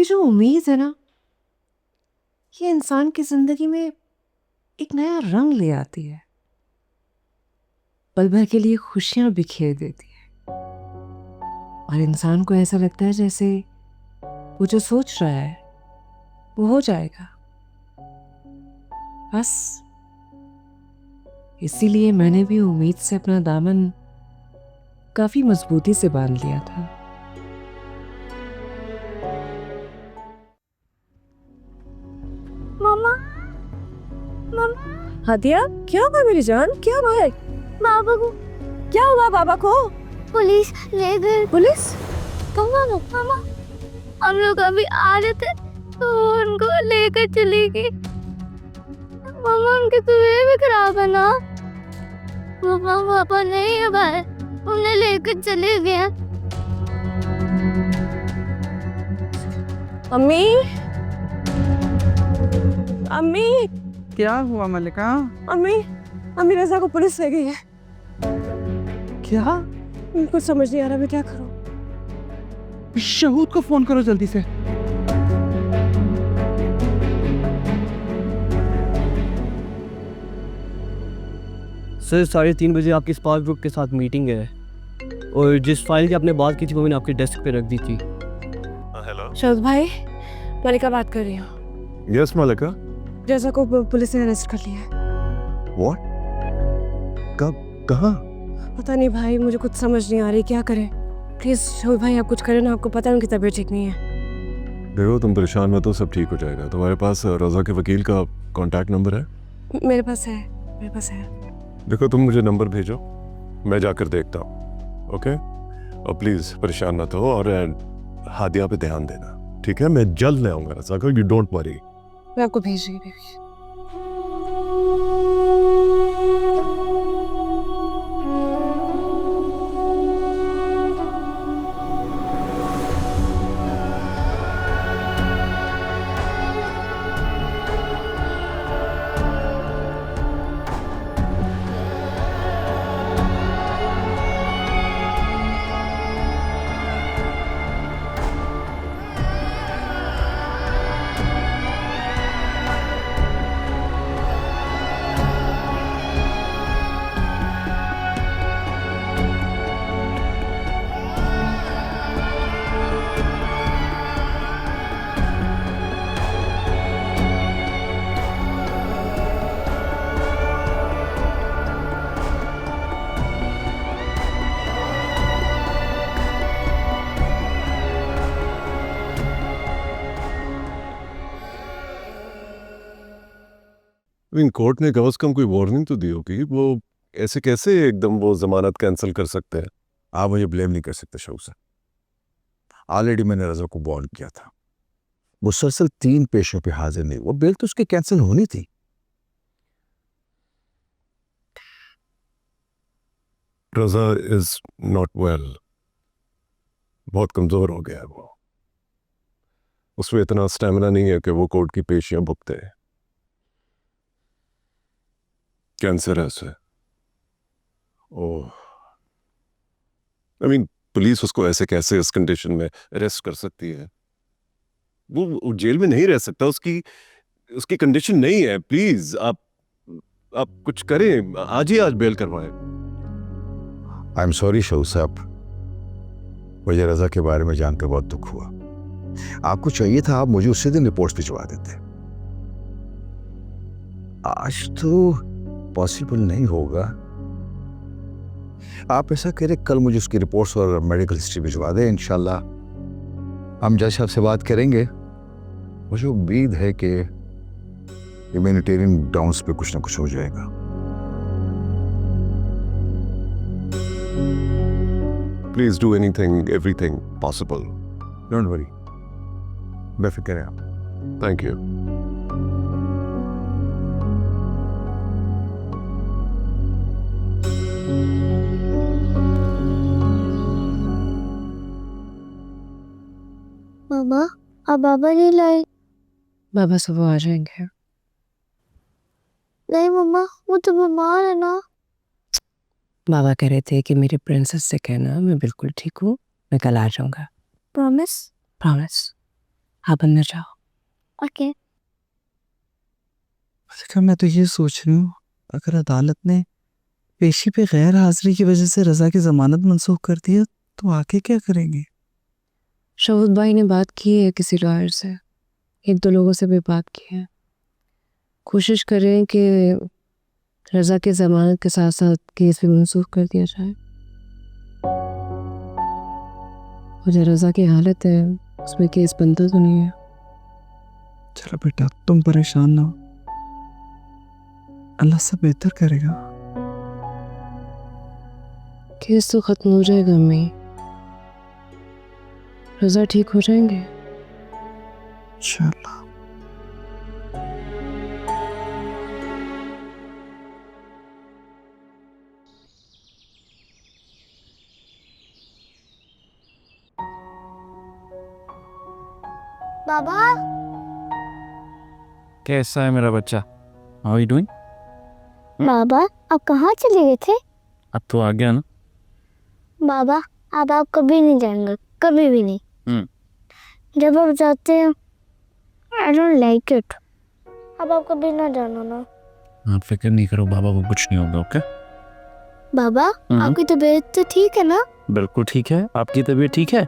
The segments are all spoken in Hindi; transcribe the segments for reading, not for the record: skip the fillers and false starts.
ये जो उम्मीद है ना, ये इंसान की जिंदगी में एक नया रंग ले आती है, पल भर के लिए खुशियां बिखेर देती है और इंसान को ऐसा लगता है जैसे वो जो सोच रहा है वो हो जाएगा। बस इसीलिए मैंने भी उम्मीद से अपना दामन काफी मजबूती से बांध लिया था। मामा, मामा। हादिया, क्या हुआ मेरी जान? क्या हुआ है? बाबा को क्या हुआ बाबा को? पुलिस ले गए। पुलिस? कहाँ हो मामा? हम लोग अभी आ रहे थे तो उनको लेकर चली गई। मामा उनकी तबीयत भी खराब है ना। मामा पापा नहीं है भाई, उन्हें लेकर चले गए। अम्मी, अम्मी, क्या हुआ मलिका? अम्मी, अम्मी रज़ा को पुलिस ले गई है। क्या? कुछ समझ नहीं आ रहा, मैं क्या करूं? शहूद को फोन करो जल्दी से। सर 3:30 बजे आपकी स्पार्क ग्रुप के साथ मीटिंग है और जिस फाइल की आपने बात की थी वो मैंने आपके डेस्क पे रख दी थी। हेलो। शहूद भाई, मलिका बात कर रही हूँ। यस मलिका। रज़ा को पुलिस ने अरेस्ट कर लिया है। व्हाट? कब? कहाँ? पता नहीं भाई, मुझे कुछ समझ नहीं आ रही, क्या करें? प्लीज शहूद भाई आप कुछ करें ना, आपको पता है उनकी तबीयत ठीक नहीं है। देखो तुम परेशान मत हो, सब ठीक हो जाएगा। तुम्हारे पास रज़ा के वकील का कांटेक्ट नंबर है? मेरे पास है, मेरे पास है। देखो तुम मुझे नंबर भेजो, मैं जाकर देखता हूँ। ओके? और प्लीज़ परेशान मत हो और हादिया पे ध्यान देना, ठीक है? मैं जल्द ले आऊँगा रज़ा को, यू डोंट वरी। मैं आपको भेज रही हूँ। कोर्ट ने कम से कम कोई वार्निंग तो दी होगी। वो ऐसे कैसे एकदम वो जमानत कैंसिल कर सकते हैं? आप मुझे ब्लेम नहीं कर सकते शौक सर। ऑलरेडी मैंने रज़ा को वार्न किया था। मुसलसल 3 पेशों पे हाजिर नहीं, वो बेल तो उसकी कैंसिल होनी थी। रज़ा इज नॉट वेल, बहुत कमजोर हो गया है वो। उसमें इतना स्टेमिना नहीं है कि वो कोर्ट की पेशियां भुगते। कैंसर है उसे। ओह, आई मीन पुलिस उसको ऐसे कैसे इस कंडीशन में अरेस्ट कर सकती है? वो जेल में नहीं रह सकता, उसकी उसकी कंडीशन नहीं है। प्लीज आप कुछ करें, आज ही आज बेल करवाएं। आई एम सॉरी शौक साहब, मुझे रज़ा के बारे में जानकर बहुत दुख हुआ। आपको चाहिए था आप मुझे उसी दिन रिपोर्ट्स भिजवा देते। आज तो पॉसिबल नहीं होगा। आप ऐसा करें, कल मुझे उसकी रिपोर्ट्स और मेडिकल हिस्ट्री भिजवा दें। इंशाल्लाह हम जज साहब से बात करेंगे। मुझे उम्मीद है कि ह्यूमैनिटेरियन ग्राउंड्स पे कुछ ना कुछ हो जाएगा। Please do anything everything possible. Don't worry, बेफिक्र हैं आप। Thank you. मामा अब बाबा नहीं लाए। बाबा सुबह आ जाएंगे। नहीं मम्मा, वो तो बीमार है ना। बाबा कह रहे थे कि मेरे प्रिंसेस से कहना मैं बिल्कुल ठीक हूँ, मैं कल आ जाऊंगा। प्रॉमिस? प्रॉमिस। आप अंदर जाओ। ओके। मलिका, मैं तो ये सोच रही हूँ, अगर अदालत ने पेशी पे गैर हाजिरी की वजह से रजा की जमानत मंसूख कर दी है तो आगे क्या करेंगे? शहूद भाई ने बात की है किसी लॉयर से, 1-2 लोगों से भी बात की है। कोशिश करें कि रजा की जमानत के साथ साथ केस भी मंसूख कर दिया जाए। और जो रजा की हालत है उसमें केस बनता तो नहीं है। चलो बेटा, तुम परेशान ना हो, अल्लाह सब बेहतर करेगा। केस तो खत्म हो जाएगा अम्मी, रजा ठीक हो जाएंगे। इंशाल्लाह। बाबा, कैसा है मेरा बच्चा? How you doing? बाबा आप कहाँ चले गए थे? अब तो आ गया ना। बाबा अब आप कभी नहीं जाएंगे, कभी भी नहीं। जब आप जाते हैं आई डोंट लाइक इट। अब आप कभी ना जाना ना। आप फिक्र नहीं करो, बाबा को कुछ नहीं होगा। ओके बाबा आपकी तबीयत तो ठीक है ना? बिल्कुल ठीक है। आपकी तबीयत ठीक है?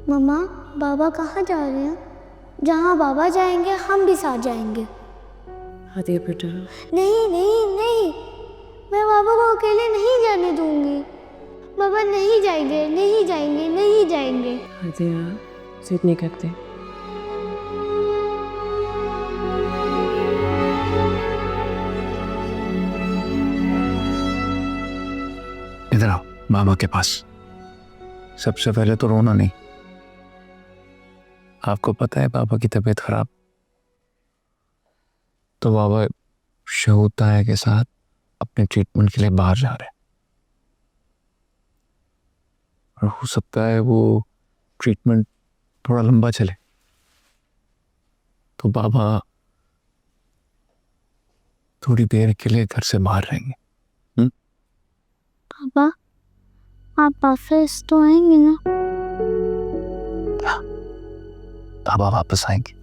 मम्मा बाबा कहाँ जा रहे हैं? जहाँ बाबा जाएंगे हम भी साथ जाएंगे। आदिया बेटा, नहीं नहीं नहीं, मैं बाबा को अकेले नहीं जाने दूंगी। बाबा नहीं जाएंगे, नहीं जाएंगे, नहीं जाएंगे। आदिया जिद नहीं करते। इधर आओ बाबा के पास। सबसे पहले तो रोना नहीं। आपको पता है बाबा की तबीयत खराब, तो बाबा शहूद ताया के साथ अपने ट्रीटमेंट के लिए बाहर जा रहे हैं, और हो सकता है वो ट्रीटमेंट थोड़ा लंबा चले, तो बाबा थोड़ी देर के लिए घर से बाहर रहेंगे। पापा आप वापस तो आएंगे ना? बाबा वापस आएंगे।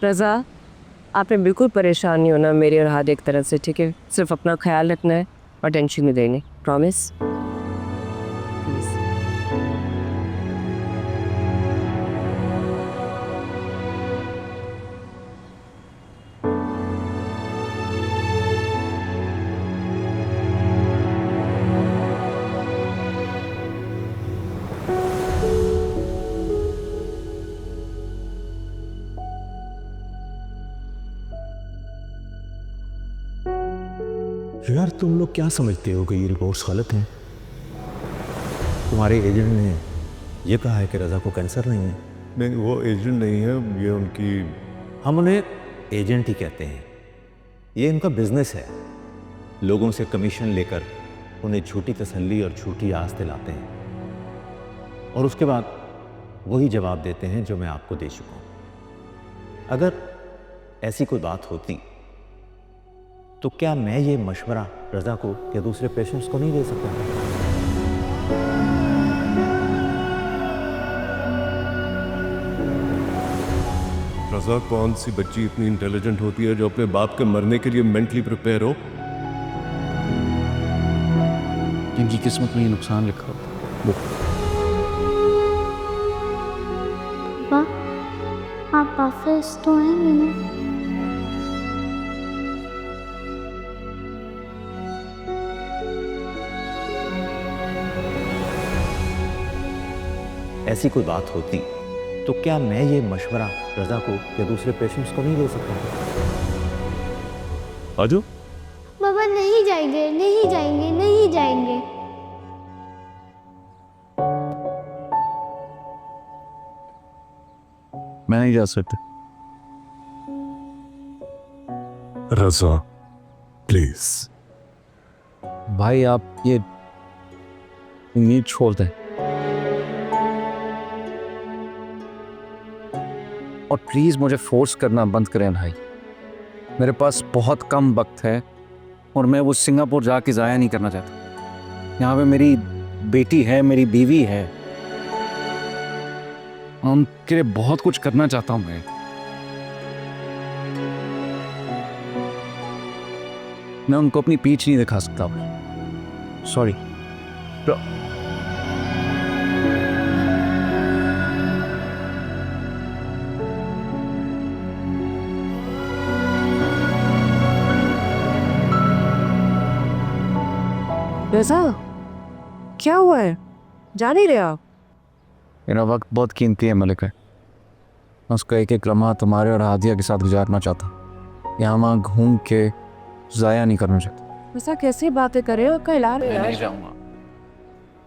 रज़ा, आपने बिल्कुल परेशान नहीं होना मेरी और हादी की तरफ से, ठीक है? सिर्फ अपना ख्याल रखना है और टेंशन नहीं देनी, प्रॉमिस? यार तुम लोग क्या समझते हो कि ये रिपोर्ट्स गलत हैं? तुम्हारे एजेंट ने ये कहा है कि रज़ा को कैंसर नहीं है। नहीं, वो एजेंट नहीं है, ये उनकी... हम उन्हें एजेंट ही कहते हैं। ये इनका बिजनेस है। लोगों से कमीशन लेकर उन्हें झूठी तसल्ली और झूठी आस दिलाते हैं, और उसके बाद वही जवाब देते हैं जो मैं आपको दे चुका हूँ। अगर ऐसी कोई बात होती तो क्या मैं ये मशवरा रज़ा को या दूसरे पेशेंट्स को नहीं दे सकता? रजा कौन सी बच्ची इतनी इंटेलिजेंट होती है जो अपने बाप के मरने के लिए मेंटली प्रिपेयर हो? जिनकी किस्मत में ये नुकसान लिखा होता है पापा आप वापस तो आएंगे ना? ऐसी कोई बात होती तो क्या मैं ये मशवरा रजा को या दूसरे पेशेंट्स को नहीं दे सकता? आजो पापा नहीं जाएंगे, नहीं जाएंगे, नहीं जाएंगे। मैं नहीं जा सकता। रजा प्लीज। भाई आप ये उम्मीद छोड़ दें और प्लीज़ मुझे फोर्स करना बंद करें भाई। मेरे पास बहुत कम वक्त है और मैं वो सिंगापुर जाके ज़ाया नहीं करना चाहता। यहाँ पे मेरी बेटी है, मेरी बीवी है, उनके लिए बहुत कुछ करना चाहता हूँ मैं उनको अपनी पीठ नहीं दिखा सकता भाई। सॉरी। रजा क्या हुआ है, जा नहीं रहे आप? मेरा वक्त बहुत कीमती है मलिका। मैं उसका एक एक लम्हा तुम्हारे और हादिया के साथ गुजारना चाहता। यहाँ वहाँ घूम के ज़ाया नहीं करना चाहता। रजा कैसी बातें करे हो? कहला मैं नहीं जाऊँगा।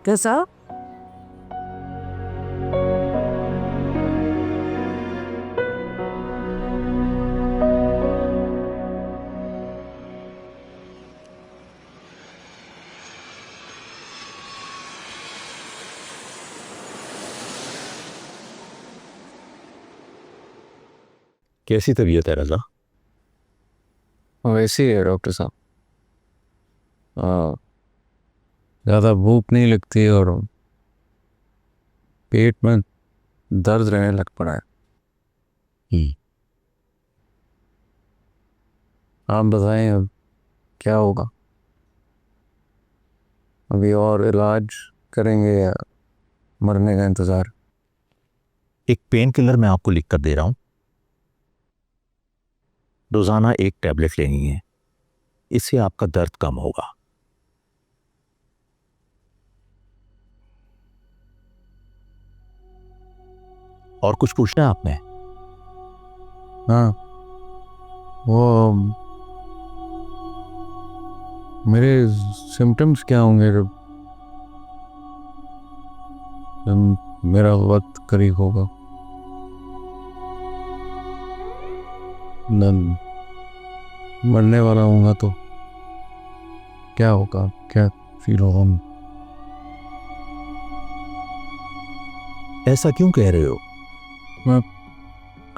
रजा कैसी तबीयत है रजा? वैसे ही है डॉक्टर साहब। ज़्यादा भूख नहीं लगती और पेट में दर्द रहने लग पड़ा है। आप बताएं अब क्या होगा? अभी और इलाज करेंगे या मरने का इंतज़ार? एक पेन किलर मैं आपको लिख कर दे रहा हूं। रोजाना एक टैबलेट लेनी है, इससे आपका दर्द कम होगा। और कुछ पूछना है आपने? हाँ, वो मेरे सिम्टम्स क्या होंगे जब मेरा वक्त करीब होगा? मरने वाला होगा तो क्या होगा, क्या फील होगा? ऐसा क्यों कह रहे हो? मैं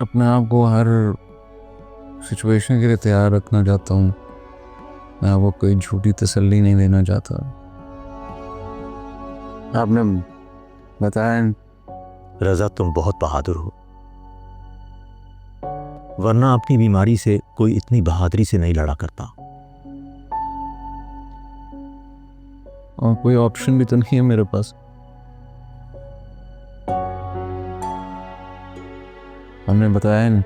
अपने आप को हर सिचुएशन के लिए तैयार रखना चाहता हूँ। मैं आपको कोई झूठी तसल्ली नहीं देना चाहता। आपने बताया रजा तुम बहुत बहादुर हो, वरना अपनी बीमारी से कोई इतनी बहादुरी से नहीं लड़ा करता। और कोई ऑप्शन भी तो नहीं है मेरे पास। हमने बताया नहीं।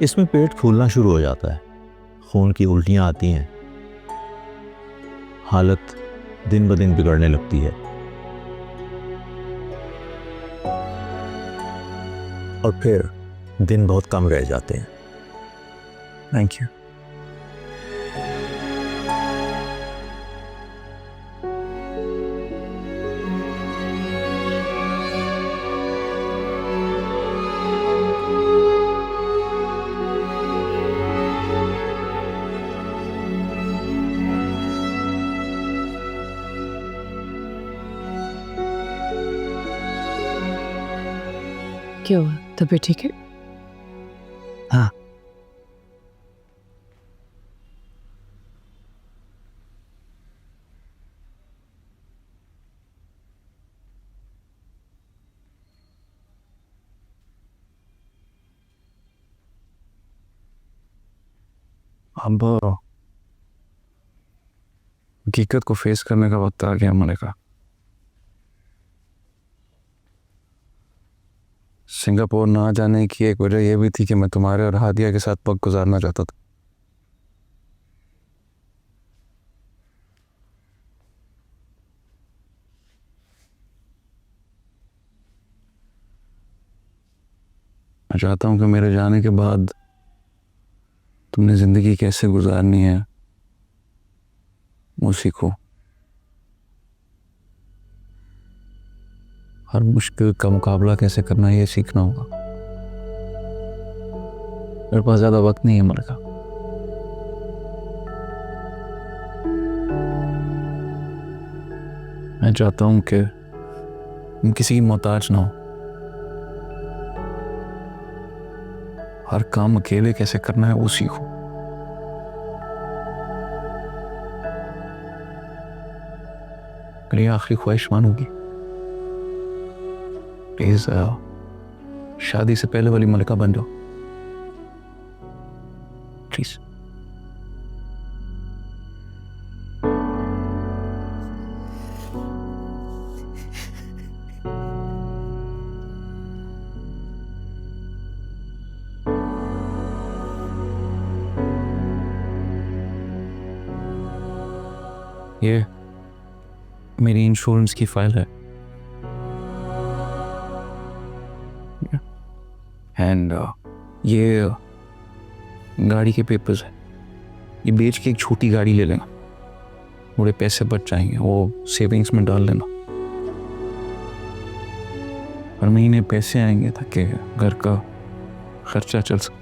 इसमें पेट फूलना शुरू हो जाता है, खून की उल्टियां आती हैं, हालत दिन ब दिन बिगड़ने लगती है और फिर दिन बहुत कम रह जाते हैं। Thank you. क्या हुआ, तबीयत ठीक है? हाँ। अब हकीकत को फेस करने का वक्त आ गया मैंने कहा। सिंगापुर ना जाने की एक वजह यह भी थी कि मैं तुम्हारे और हादिया के साथ वक्त गुजारना चाहता था। मैं चाहता हूं कि मेरे जाने के बाद तुमने जिंदगी कैसे गुजारनी है वो सीखो। हर मुश्किल का मुकाबला कैसे करना है ये सीखना होगा। मेरे पास ज्यादा वक्त नहीं है मलका। मैं चाहता हूं कि तुम किसी की मोहताज ना हो। हर काम अकेले कैसे करना है वो सीखो। मेरी आखिरी ख्वाहिश मानोगी? प्लीज शादी से पहले वाली मलिका बन जाओ प्लीज। ये मेरी इंश्योरेंस की फाइल है एंड ये गाड़ी के पेपर्स है। ये बेच के एक छोटी गाड़ी ले लेना, थोड़े पैसे बच जाएंगे, वो सेविंग्स में डाल लेना। हर महीने पैसे आएंगे ताकि घर का खर्चा चल सके।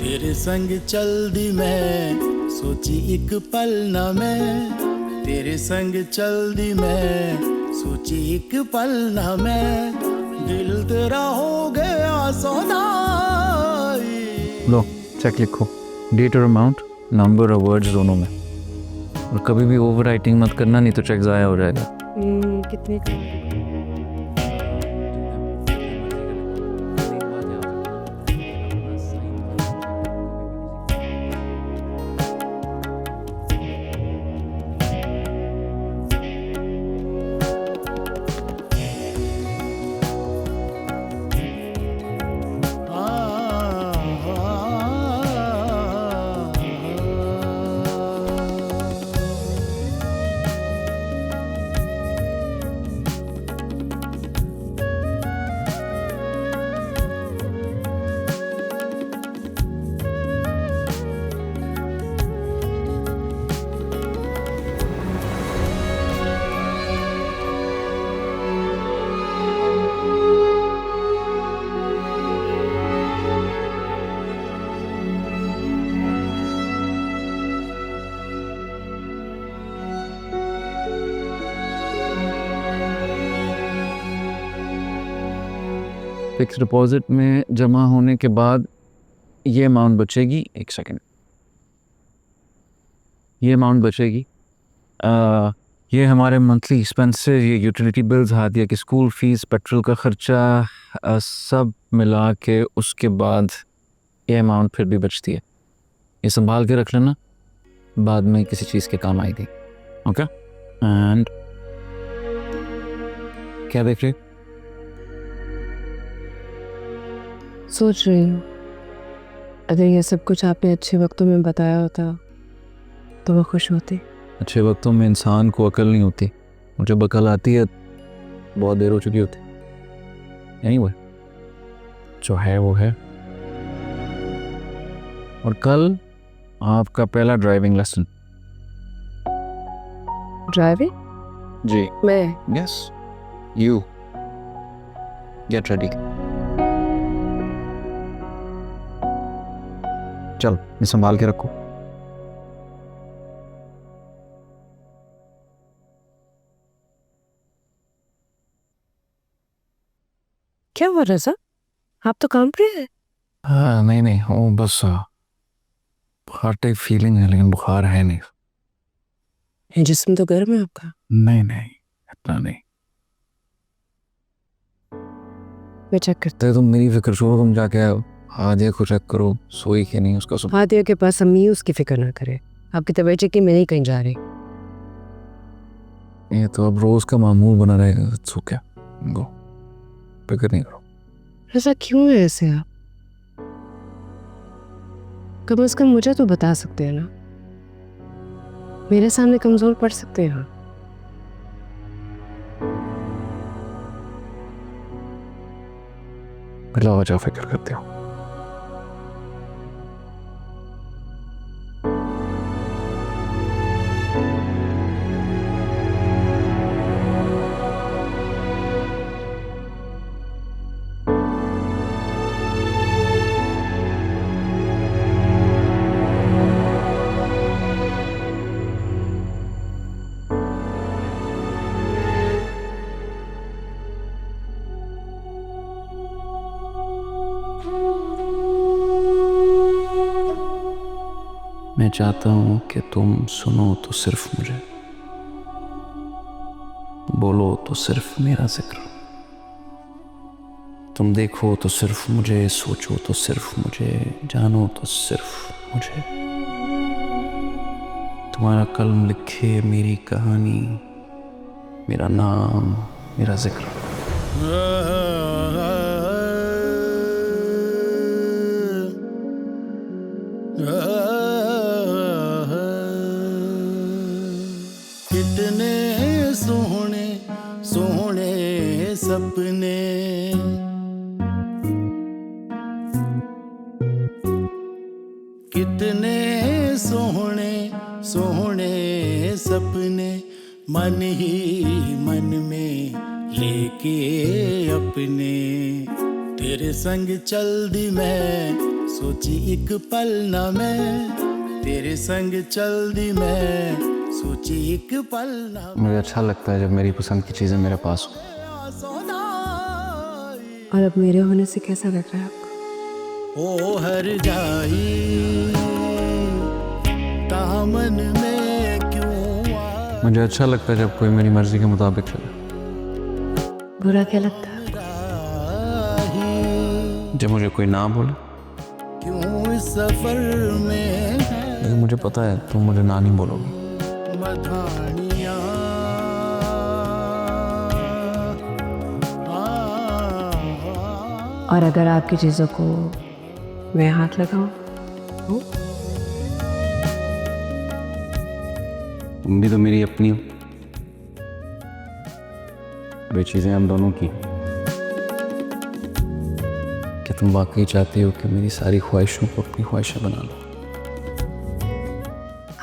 तेरे संग चल दी मैं सोची एक पल ना मैं, तेरे संग चल दी मैं सोची एक पल ना मैं, दिल तेरा हो गया सौदा। लो चेक लिखो, डेट और अमाउंट, नंबर और वर्ड्स दोनों में। और कभी भी ओवर राइटिंग मत करना, नहीं तो चेक ज़ाया हो जाएगा। कितने फिक्स डिपॉजिट में जमा होने के बाद ये अमाउंट बचेगी। एक सेकेंड, ये अमाउंट बचेगी। ये हमारे मंथली एक्सपेंसेस, ये यूटिलिटी बिल्स, हादिया की स्कूल फीस, पेट्रोल का ख़र्चा, सब मिला के उसके बाद ये अमाउंट फिर भी बचती है। ये संभाल के रख लेना, बाद में किसी चीज़ के काम आएगी। ओके? एंड क्या देख रहे? सोच रही हूँ अगर ये सब कुछ आपने अच्छे वक्तों में बताया होता तो वो खुश होती। अच्छे वक्तों में इंसान को अकल नहीं होती, और जब अकल आती है बहुत देर हो चुकी होती। यही वो जो है वो है। और कल आपका पहला ड्राइविंग लेसन। ड्राइविंग? जी। मैं? Yes, you get ready. चल, ये संभाल के रखो। क्या हुआ रज़ा, आप तो काम पे हैं। हाँ नहीं वो बस बुखार टाइप फीलिंग है, लेकिन बुखार है नहीं। ये जिस्म तो गर्म है आपका। नहीं इतना नहीं। मैं चेक करता तो तुम मेरी फिक्र छोड़ो, तुम जाके हादिया को चेक करो सोई के नहीं उसका। हूँ। हादिया के पास अम्मी, उसकी फिक्र ना करे। आपकी तबीयत चेक की, मैं नहीं कहीं जा रही। ये तो अब रोज का मामूल बना रहेगा। सो क्या गो, फिक्र नहीं करो। रज़ा क्यों है ऐसे आप? कम से कम मुझे तो बता सकते हैं ना, मेरे सामने कमजोर पड़ सकते हैं। बिला वजह फिक्र करते हो। मैं चाहता हूँ कि तुम सुनो तो सिर्फ मुझे, बोलो तो सिर्फ मेरा जिक्र, तुम देखो तो सिर्फ मुझे, सोचो तो सिर्फ मुझे, जानो तो सिर्फ मुझे। तुम्हारा कलम लिखे मेरी कहानी, मेरा नाम, मेरा जिक्र। कितने सोहने सोहने सपने, कितने सोहने सोहने सपने, मन ही मन में लेके अपने। तेरे संग चल दी मैं, सोची एक पल ना मैं। तेरे संग चल दी मैं, सोची एक पल ना। मुझे अच्छा लगता है जब मेरी पसंद की चीज़ें मेरे पास हो। और अब मेरे होने से कैसा लग रहा है आपको? ओ हर जाई दामन में क्यों। मुझे अच्छा लगता है जब कोई मेरी मर्जी के मुताबिक चले। बुरा क्या लगता है? जब मुझे कोई ना बोले। क्यों इस सफर में, लेकिन मुझे पता है तुम मुझे ना नहीं बोलोगी। मधानियाँ और अगर आपकी चीजों को मैं हाथ लगाऊं तो? तुम भी तो मेरी अपनी हो। वे चीजें हम दोनों की। क्या तुम वाकई चाहती हो कि मेरी सारी ख्वाहिशों को अपनी ख्वाहिशें बना लो?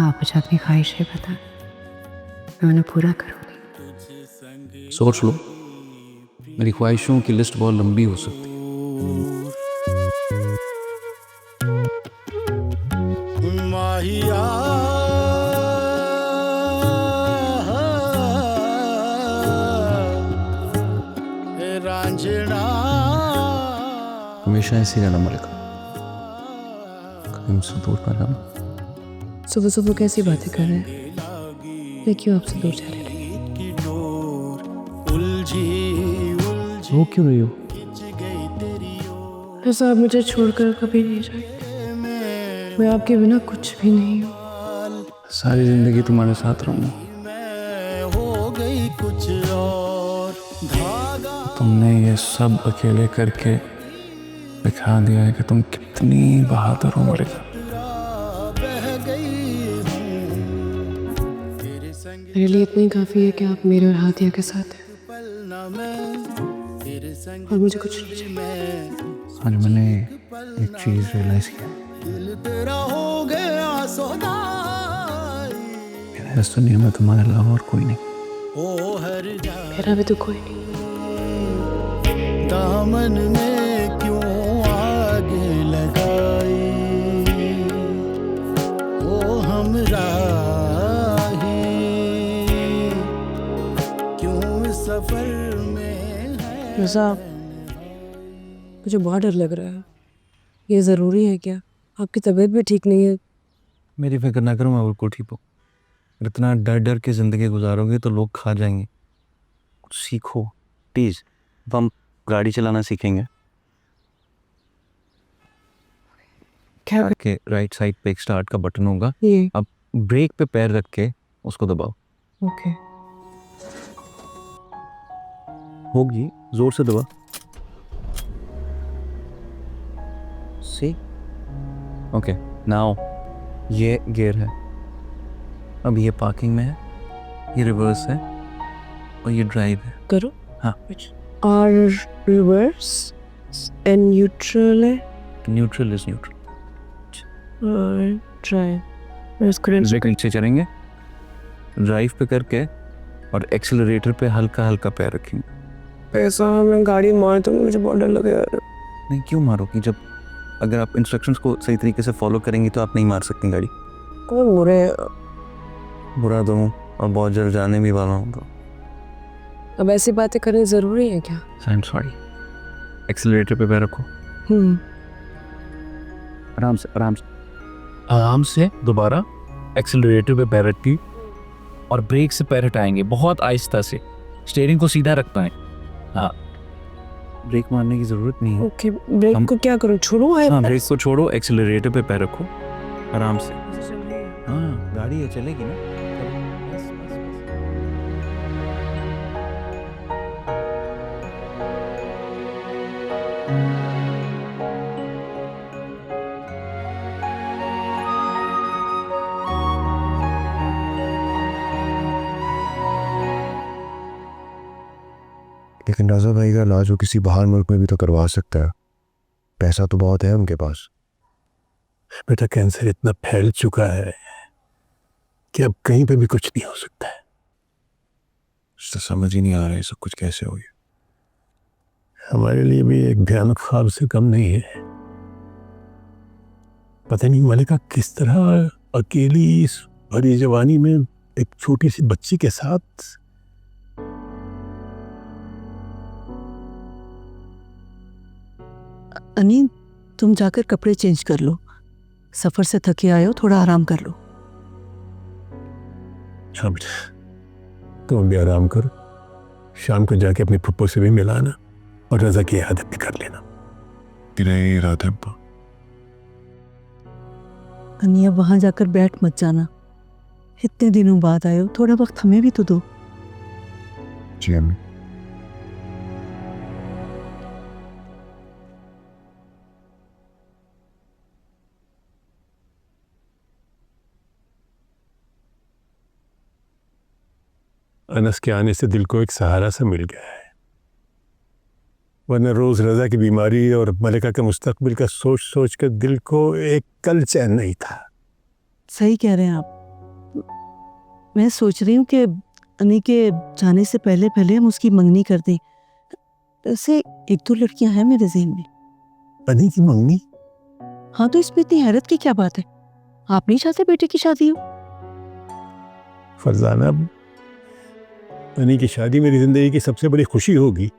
आप मुझे अपनी ख्वाहिशें बता, मैं उन्हें पूरा करूंगी। सोच लो, मेरी ख्वाहिशों की लिस्ट बहुत लंबी हो सकती है। माहिया रांझना, हमेशा ऐसी रहना मलिका, कभी मुझसे दूर ना जाना। सुबह सुबह कैसी बातें कर रहे हैं? मैं क्यों आपसे दूर जा रही हूँ? रो क्यों रही हो? ऐसा आप मुझे छोड़कर कभी नहीं जाएंगे। मैं आपके बिना कुछ भी नहीं हूँ। सारी जिंदगी तुम्हारे साथ रहूंगा। हो गई कुछ और धागा। तुमने ये सब अकेले करके दिखा दिया है कि तुम कितनी बहादुर हो मलिका। बह गई हूँ तेरे संग मेरे लिए इतना ही काफ़ी है कि आप मेरे और हाथिया के साथ हैं पल न मैं तेरे संग और मुझे कुछ नहीं चाहिए। मैं आज मैंने एक चीज़ रियलाइज़ किया, दिल तेरा हो गया सौदाई इस दुनिया में तुम्हारे अलावा और कोई नहीं। ओ हर जा मेरा भी तो कोई नहीं। दामन में क्यों आग लगाई ओ हमराही क्यों सफर में है रज़ा, मुझे बहुत डर लग रहा है। ये ज़रूरी है क्या? आपकी तबीयत भी ठीक नहीं है। मेरी फिक्र ना करो, मैं बिल्कुल ठीक हूँ। इतना डर डर के ज़िंदगी गुजारोगे तो लोग खा जाएंगे। कुछ सीखो प्लीज़। अब हम गाड़ी चलाना सीखेंगे। क्या? के राइट साइड पे एक स्टार्ट का बटन होगा, ये अब ब्रेक पे पैर रख के उसको दबाओ। ओके। होगी, जोर से दबा। सी ओके, नाउ ये गियर है, अब ये पार्किंग में है, ये रिवर्स है और ये ड्राइव है। करो। हाँ। और रिवर्स एंड न्यूट्रल है न्यूट्रल इज न्यूट्रल। और ड्राइव। मैं उसको ब्रेक नीचे चलेंगे, ड्राइव पे करके और एक्सेलरेटर पे हल्का हल्का पैर रखेंगे। ऐसा मैं गाड़ी मार तो मुझे बहुत डर लगेगा। नहीं, क्यों मारोगी? जब अगर आप इंस्ट्रक्शंस को सही तरीके से फॉलो करेंगी तो आप नहीं मार सकती गाड़ी। कौन बुरे? बुरा तो हूँ और बहुत जल्द जाने भी वाला हूँ। तो अब ऐसी बातें करनी ज़रूरी है क्या? I am sorry. एक्सेलरेटर पे पैर रखो, आराम से आराम से आराम से। दोबारा एक्सेलरेटर पे पैर रखी और ब्रेक से पैर हटाएंगे बहुत आहिस्ता से। स्टीयरिंग को सीधा रखना है। हाँ, ब्रेक मारने की ज़रूरत नहीं है। ओके, ब्रेक हम- को क्या करूँ? छोड़ो है? हाँ, ब्रेक को छोड़ो, एक्सेलरेटर पे पैर रखो आराम से। हाँ, गाड़ी है, चलेगी ना। बस, बस, बस। लेकिन राजा भाई का इलाज वो किसी बाहर मुल्क में भी तो करवा सकता है, पैसा तो बहुत है उनके पास। बेटा, कैंसर इतना फैल चुका है कि अब कहीं पे भी कुछ नहीं हो सकता है। तो समझ ही नहीं आ रहा है सब कुछ कैसे हो गया। हमारे लिए भी एक भयानक ख्वाब से कम नहीं है। पता नहीं मलिका किस तरह अकेली इस भरी जवानी में एक छोटी सी बच्ची के साथ। अनीन, तुम जाकर कपड़े चेंज कर लो, सफर से थके आए हो, थोड़ा आराम कर लो। हाँ बेटा, तुम भी आराम करो। शाम को जाके अपनी पप्पो से भी मिलाना और रजा की आदत भी कर लेना। नहीं राधा अब्बा, अनिया, वहां जाकर बैठ मत जाना। इतने दिनों बाद आए हो, थोड़ा वक्त हमें भी तो दो। जी अम्मी। अनस के आने से दिल को एक सहारा सा मिल गया है, वरना रोज रजा की बीमारी और मलिका के मुस्तकबिल का सोच सोच कर दिल को एक कल चैन नहीं था। सही कह रहे हैं आप। मैं सोच रही हूँ कि अनी के जाने से पहले पहले हम उसकी मंगनी कर दें। ऐसे एक दो लड़कियां हैं मेरे ज़हन में। अनी की मंगनी? हाँ, तो इसमें इतनी हैरत की क्या बात है? आप नहीं चाहते बेटे की शादी हो? फरजाना, अनी की शादी मेरी जिंदगी की सबसे बड़ी खुशी होगी,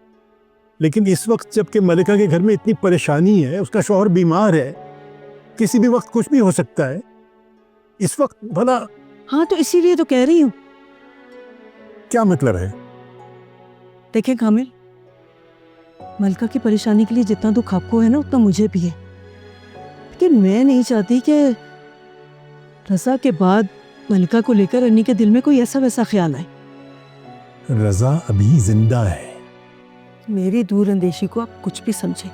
लेकिन इस वक्त जबकि मलिका के घर में इतनी परेशानी है, उसका शौहर बीमार है, किसी भी वक्त कुछ भी हो सकता है। इस वक्त भला। हाँ, तो इसीलिए तो कह रही हूँ। क्या मतलब है? देखें कामिल, मलिका की परेशानी के लिए जितना दुख आपको है ना, उतना मुझे भी है। लेकिन मैं नहीं चाहती कि रजा के बाद मलिका को लेकर अन्नी के दिल में कोई ऐसा वैसा ख्याल आए। रजा अभी जिंदा है। मेरी दूर अंदेशी को आप कुछ भी समझे,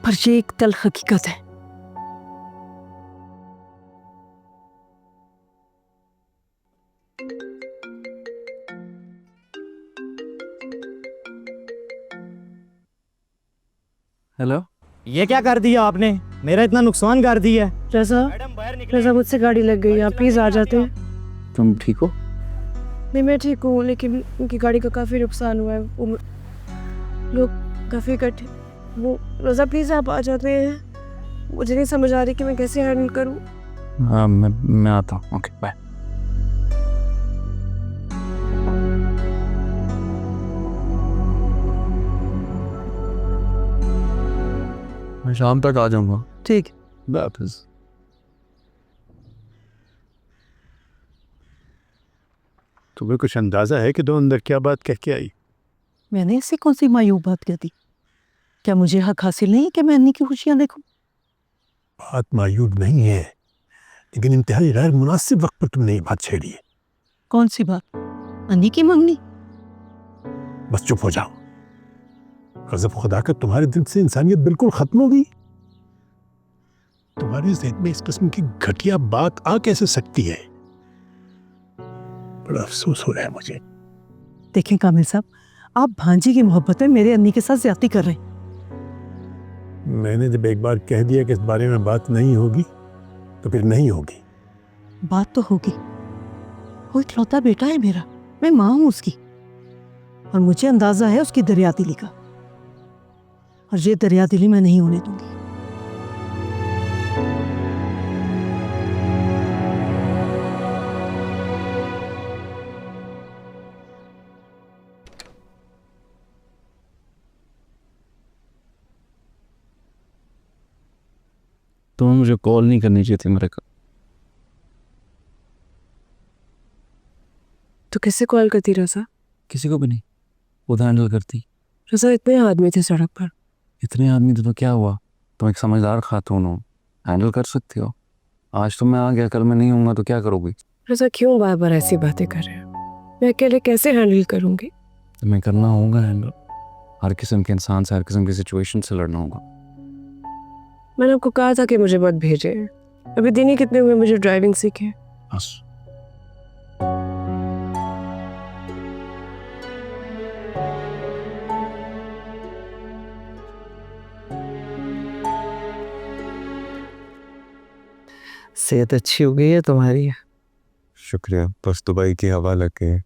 पर ये एक तल हकीकत है। हेलो, ये क्या कर दिया आपने? मेरा इतना नुकसान कर दिया है। रजा मुझसे गाड़ी लग गई, आप प्लीज आ जाते हैं। तुम ठीक हो? नहीं मैं ठीक हूँ, लेकिन उनकी गाड़ी का काफी नुकसान हुआ है। वो लोग काफी इकट्ठे। वो रजा प्लीज आप आ जाते हैं। मुझे नहीं समझ आ रही कि मैं कैसे हैंडल करूँ। हाँ, मैं आता हूँ। Okay, bye. मैं शाम तक आ जाऊंगा। ठीक। वापस तुम्हें कुछ अंदाजा है कि तुम अंदर क्या बात कह के आई? मैंने ऐसी कौन सी मायूब बात कर दी? क्या मुझे हक हासिल नहीं है कि मैं अन्नी की खुशियां देखूं? बात मायूब नहीं है, लेकिन इंतहाई गैर मुनासिब वक्त पर तुमने ये बात छेड़ी है। कौन सी बात? अन्नी की मंगनी? बस चुप हो जाओ। गज़ब खुदा का तुम्हारे दिल से इंसानियत बिल्कुल खत्म हो गई। तुम्हारे ज़हन में इस किस्म की घटिया बात आ कैसे सकती है? बड़ा अफसोस हो रहा है मुझे। देखें कामिल साहब, आप भांजी की मोहब्बत में मेरे अन्नी के साथ ज्यादती कर रहे हैं। मैंने जब एक बार कह दिया कि इस बारे में बात नहीं होगी, तो फिर नहीं होगी। बात तो होगी। वो इकलौता बेटा है मेरा, मैं माँ हूं उसकी, और मुझे अंदाजा है उसकी दरियादिली का, और ये दरियादिली मैं नहीं होने दूंगी। तुम्हें मुझे कॉल नहीं करनी चाहिए थी मेरे को। तो किससे कॉल करती रजा? किसी को भी नहीं, खुद हैंडल करती। रजा इतने आदमी थे सड़क पर। इतने आदमी थे तो क्या हुआ? तुम एक समझदार खातून हो, हैंडल कर सकती हो। आज तो मैं आ गया, कल मैं नहीं हूँगा तो क्या करोगी? रजा क्यों बार बार ऐसी बातें कर रहे हो? मैं अकेले कैसे हैंडल करूंगी? तुम्हें करना होगा हैंडल। हर किस्म के इंसान से, हर किस्म की सिचुएशन से लड़ना होगा। मैंने आपको कहा था कि मुझे मत भेजे। अभी दिन ही कितने हुए मुझे ड्राइविंग सीखे। बस सेहत अच्छी हो गई है तुम्हारी। शुक्रिया, बस दुबई की हवा लग गई।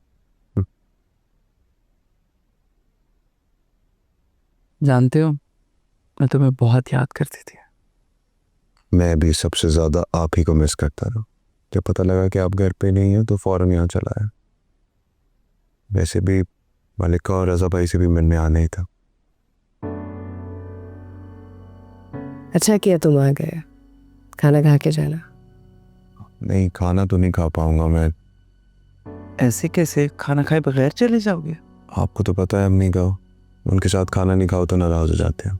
जानते हो, मैं तुम्हें बहुत याद करती थी। मैं भी सबसे ज़्यादा आप ही को मिस करता रहा। जब पता लगा कि आप घर पे नहीं हो तो फ़ौरन यहाँ चला आया। वैसे भी मलिका और रज़ा भाई से भी मिलने आना ही था। अच्छा किया तुम आ गए। खाना खा के जाना। नहीं, खाना तो नहीं खा पाऊंगा मैं। ऐसे कैसे खाना खाए बगैर चले जाओगे? आपको तो पता है अम्मी का, उनके साथ खाना नहीं खाओ तो नाराज़ हो जाते हैं।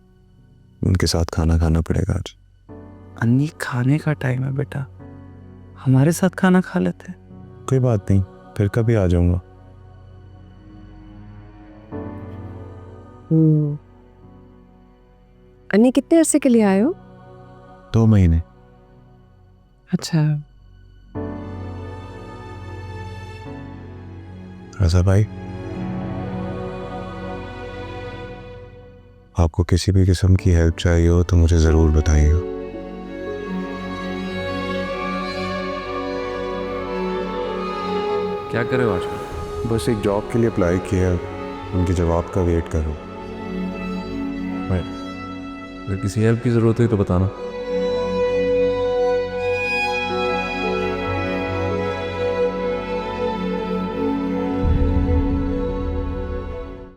उनके साथ खाना खाना पड़ेगा आज। अन्नी, खाने का टाइम है बेटा, हमारे साथ खाना खा लेते हैं। कोई बात नहीं, फिर कभी आ जाऊंगा। अन्नी कितने अरसे के लिए आए हो? 2 महीने। अच्छा। रज़ा भाई, आपको किसी भी किस्म की हेल्प चाहिए हो तो मुझे ज़रूर बताइए। क्या करे हो आजकल? बस एक जॉब के लिए अप्लाई किया, उनके जवाब का वेट करो। अगर किसी हेल्प की ज़रूरत हुई तो बताना।